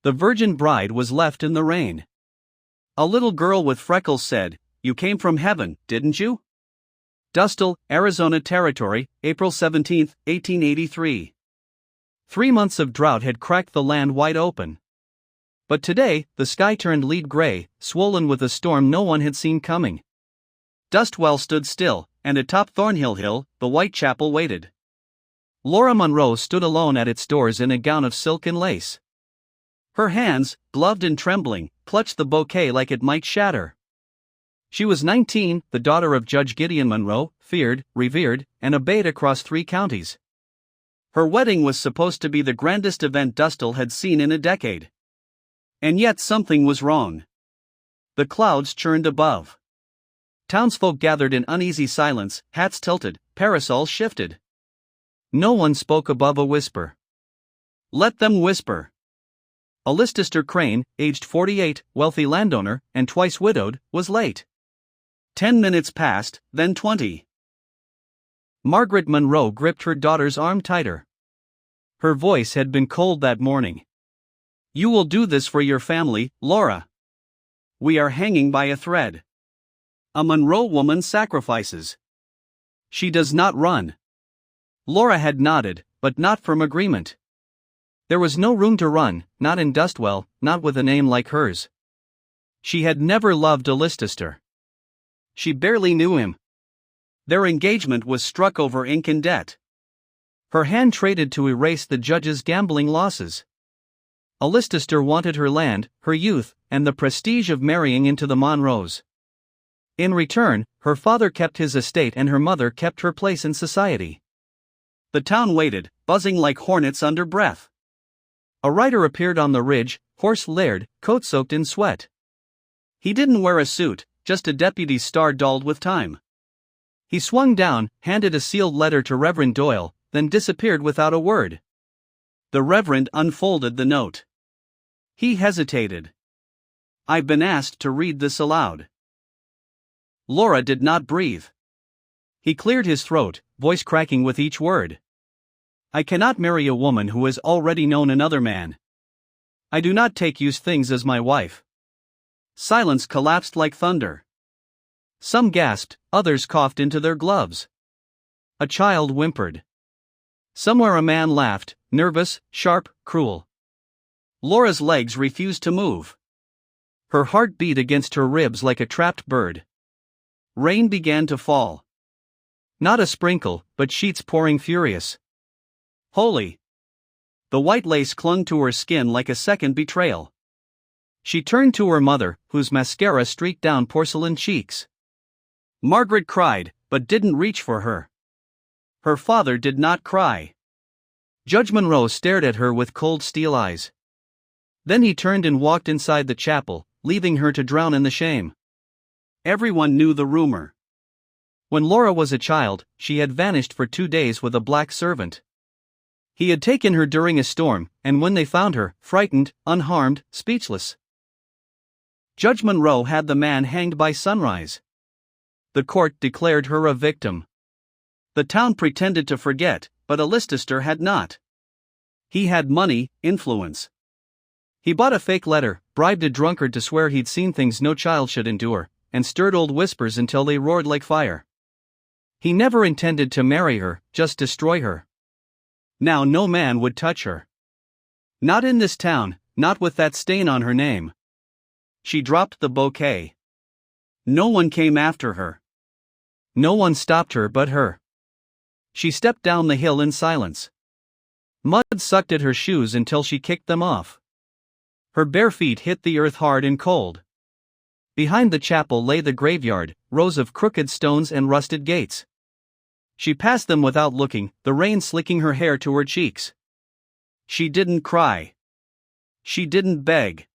The virgin bride was left in the rain. A little girl with freckles said, "You came from heaven, didn't you?" Dustle, Arizona Territory, April 17, 1883. 3 months of drought had cracked the land wide open. But today, the sky turned lead gray, swollen with a storm no one had seen coming. Dustwell stood still, and atop Thornhill Hill, the white chapel waited. Laura Monroe stood alone at its doors in a gown of silk and lace. Her hands, gloved and trembling, clutched the bouquet like it might shatter. She was 19, the daughter of Judge Gideon Monroe, feared, revered, and obeyed across 3 counties. Her wedding was supposed to be the grandest event Dustle had seen in a decade. And yet something was wrong. The clouds churned above. Townsfolk gathered in uneasy silence, hats tilted, parasols shifted. No one spoke above a whisper. Let them whisper. Allister Crane, aged 48, wealthy landowner, and twice widowed, was late. 10 minutes passed, then 20. Margaret Monroe gripped her daughter's arm tighter. Her voice had been cold that morning. "You will do this for your family, Laura. We are hanging by a thread. A Monroe woman sacrifices. She does not run." Laura had nodded, but not from agreement. There was no room to run, not in Dustwell, not with a name like hers. She had never loved Allister. She barely knew him. Their engagement was struck over ink and debt. Her hand traded to erase the judge's gambling losses. Allister wanted her land, her youth, and the prestige of marrying into the Monroes. In return, her father kept his estate and her mother kept her place in society. The town waited, buzzing like hornets under breath. A rider appeared on the ridge, horse-leered, coat soaked in sweat. He didn't wear a suit, just a deputy's star dulled with time. He swung down, handed a sealed letter to Reverend Doyle, then disappeared without a word. The Reverend unfolded the note. He hesitated. "I've been asked to read this aloud." Laura did not breathe. He cleared his throat, voice cracking with each word. "I cannot marry a woman who has already known another man. I do not take used things as my wife." Silence collapsed like thunder. Some gasped, others coughed into their gloves. A child whimpered. Somewhere a man laughed, nervous, sharp, cruel. Laura's legs refused to move. Her heart beat against her ribs like a trapped bird. Rain began to fall. Not a sprinkle, but sheets pouring furious. Holy! The white lace clung to her skin like a second betrayal. She turned to her mother, whose mascara streaked down porcelain cheeks. Margaret cried, but didn't reach for her. Her father did not cry. Judge Monroe stared at her with cold steel eyes. Then he turned and walked inside the chapel, leaving her to drown in the shame. Everyone knew the rumor. When Laura was a child, she had vanished for 2 days with a black servant. He had taken her during a storm, and when they found her, frightened, unharmed, speechless. Judge Monroe had the man hanged by sunrise. The court declared her a victim. The town pretended to forget, but Allister had not. He had money, influence. He bought a fake letter, bribed a drunkard to swear he'd seen things no child should endure, and stirred old whispers until they roared like fire. He never intended to marry her, just destroy her. Now no man would touch her. Not in this town, not with that stain on her name. She dropped the bouquet. No one came after her. No one stopped her but her. She stepped down the hill in silence. Mud sucked at her shoes until she kicked them off. Her bare feet hit the earth hard and cold. Behind the chapel lay the graveyard, rows of crooked stones and rusted gates. She passed them without looking, the rain slicking her hair to her cheeks. She didn't cry. She didn't beg.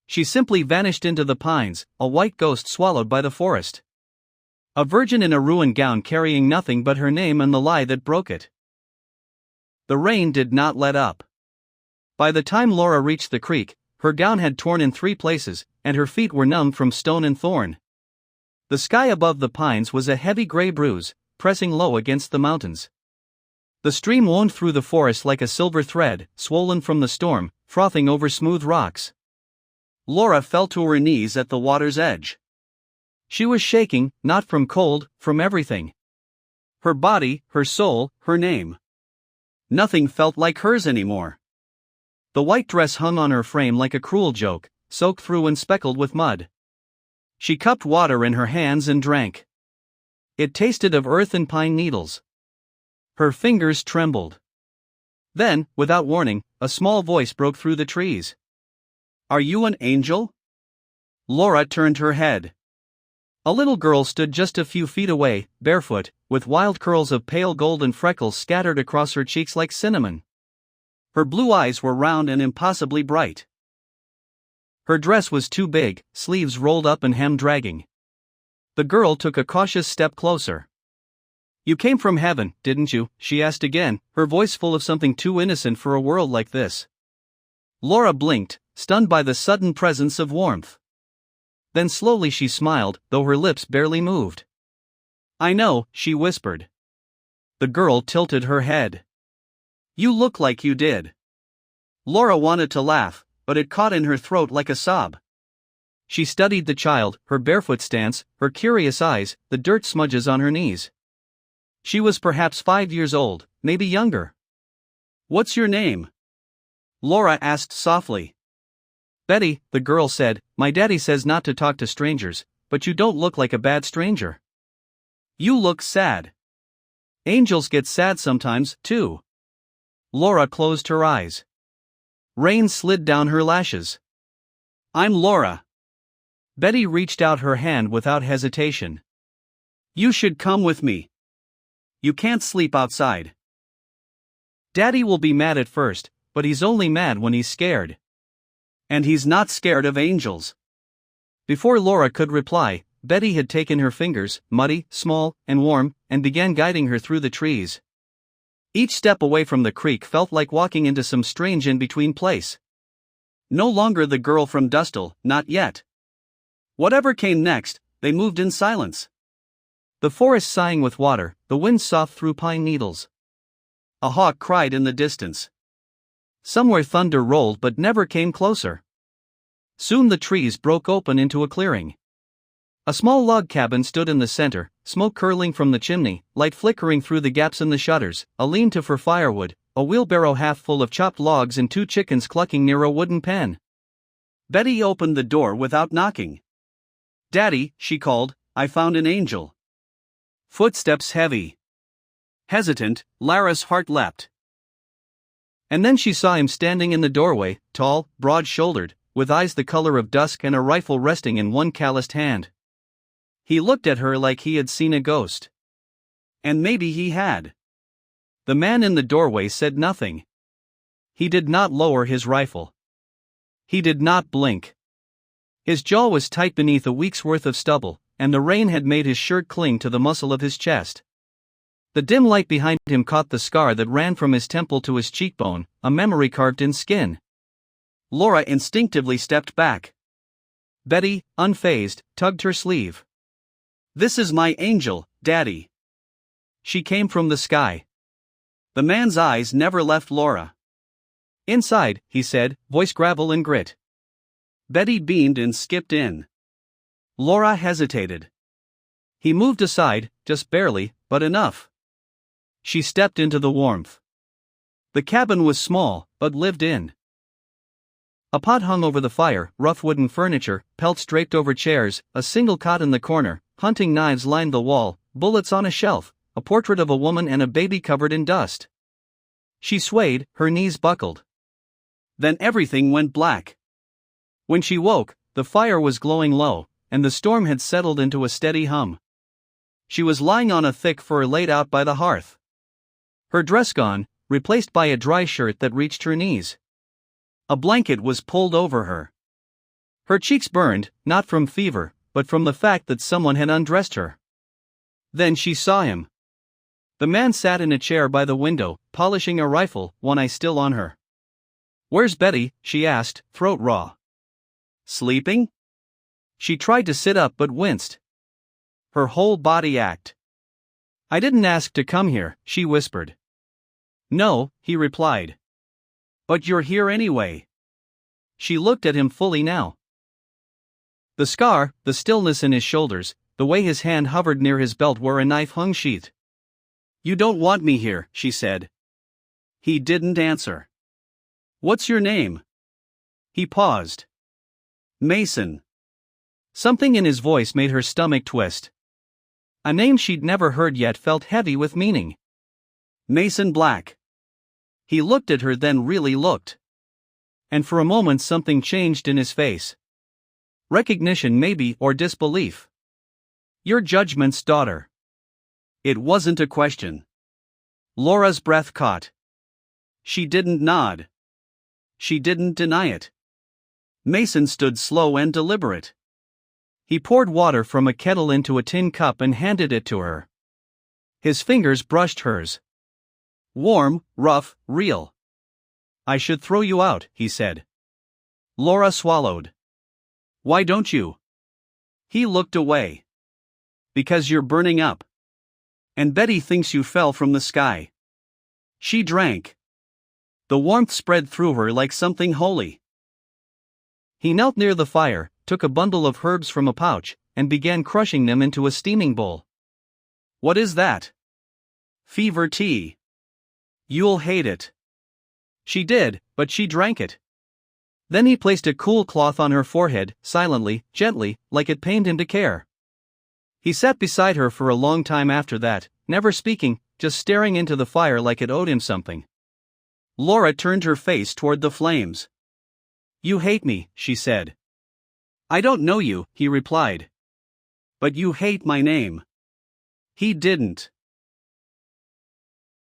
She simply vanished into the pines, a white ghost swallowed by the forest. A virgin in a ruined gown carrying nothing but her name and the lie that broke it. The rain did not let up. By the time Laura reached the creek, her gown had torn in 3 places, and her feet were numb from stone and thorn. The sky above the pines was a heavy gray bruise, pressing low against the mountains. The stream wound through the forest like a silver thread, swollen from the storm, frothing over smooth rocks. Laura fell to her knees at the water's edge. She was shaking, not from cold, from everything. Her body, her soul, her name. Nothing felt like hers anymore. The white dress hung on her frame like a cruel joke, soaked through and speckled with mud. She cupped water in her hands and drank. It tasted of earth and pine needles. Her fingers trembled. Then, without warning, a small voice broke through the trees. "Are you an angel?" Laura turned her head. A little girl stood just a few feet away, barefoot, with wild curls of pale golden freckles scattered across her cheeks like cinnamon. Her blue eyes were round and impossibly bright. Her dress was too big, sleeves rolled up and hem dragging. The girl took a cautious step closer. "You came from heaven, didn't you?" she asked again, her voice full of something too innocent for a world like this. Laura blinked, stunned by the sudden presence of warmth. Then slowly she smiled, though her lips barely moved. "I know," she whispered. The girl tilted her head. "You look like you did." Laura wanted to laugh, but it caught in her throat like a sob. She studied the child, her barefoot stance, her curious eyes, the dirt smudges on her knees. She was perhaps 5 years old, maybe younger. "What's your name?" Laura asked softly. "Betty," the girl said. "My daddy says not to talk to strangers, but you don't look like a bad stranger. You look sad." "Angels get sad sometimes, too." Laura closed her eyes. Rain slid down her lashes. "I'm Laura." Betty reached out her hand without hesitation. "You should come with me. You can't sleep outside. Daddy will be mad at first, but he's only mad when he's scared. And he's not scared of angels." Before Laura could reply, Betty had taken her fingers, muddy, small, and warm, and began guiding her through the trees. Each step away from the creek felt like walking into some strange in-between place. No longer the girl from Dustle, not yet. Whatever came next, they moved in silence. The forest sighing with water, the wind soft through pine needles. A hawk cried in the distance. Somewhere thunder rolled but never came closer. Soon the trees broke open into a clearing. A small log cabin stood in the center, smoke curling from the chimney, light flickering through the gaps in the shutters, a lean-to for firewood, a wheelbarrow half full of chopped logs and 2 chickens clucking near a wooden pen. Betty opened the door without knocking. "Daddy," she called, "I found an angel." Footsteps heavy. Hesitant, Lara's heart leapt. And then she saw him standing in the doorway, tall, broad-shouldered, with eyes the color of dusk and a rifle resting in one calloused hand. He looked at her like he had seen a ghost. And maybe he had. The man in the doorway said nothing. He did not lower his rifle. He did not blink. His jaw was tight beneath a week's worth of stubble, and the rain had made his shirt cling to the muscle of his chest. The dim light behind him caught the scar that ran from his temple to his cheekbone, a memory carved in skin. Laura instinctively stepped back. Betty, unfazed, tugged her sleeve. "This is my angel, Daddy." She came from the sky. The man's eyes never left Laura. "Inside," he said, voice gravel and grit. Betty beamed and skipped in. Laura hesitated. He moved aside, just barely, but enough. She stepped into the warmth. The cabin was small, but lived in. A pot hung over the fire, rough wooden furniture, pelts draped over chairs, a single cot in the corner, hunting knives lined the wall, bullets on a shelf, a portrait of a woman and a baby covered in dust. She swayed, her knees buckled. Then everything went black. When she woke, the fire was glowing low, and the storm had settled into a steady hum. She was lying on a thick fur laid out by the hearth. Her dress gone, replaced by a dry shirt that reached her knees. A blanket was pulled over her. Her cheeks burned, not from fever, but from the fact that someone had undressed her. Then she saw him. The man sat in a chair by the window, polishing a rifle, one eye still on her. "Where's Betty?" she asked, throat raw. "Sleeping?" She tried to sit up but winced. Her whole body ached. "I didn't ask to come here," she whispered. "No," he replied. "But you're here anyway." She looked at him fully now. The scar, the stillness in his shoulders, the way his hand hovered near his belt where a knife hung sheathed. You don't want me here, she said. He didn't answer. What's your name? He paused. Mason. Something in his voice made her stomach twist. A name she'd never heard yet felt heavy with meaning. Mason Black. He looked at her, then really looked. And for a moment something changed in his face. Recognition maybe, or disbelief. Your judgment's daughter. It wasn't a question. Laura's breath caught. She didn't nod. She didn't deny it. Mason stood slow and deliberate. He poured water from a kettle into a tin cup and handed it to her. His fingers brushed hers. Warm, rough, real. I should throw you out, he said. Laura swallowed. Why don't you? He looked away. Because you're burning up. And Betty thinks you fell from the sky. She drank. The warmth spread through her like something holy. He knelt near the fire, took a bundle of herbs from a pouch, and began crushing them into a steaming bowl. What is that? Fever tea. You'll hate it. She did, but she drank it. Then he placed a cool cloth on her forehead, silently, gently, like it pained him to care. He sat beside her for a long time after that, never speaking, just staring into the fire like it owed him something. Laura turned her face toward the flames. You hate me, she said. I don't know you, he replied. But you hate my name. He didn't.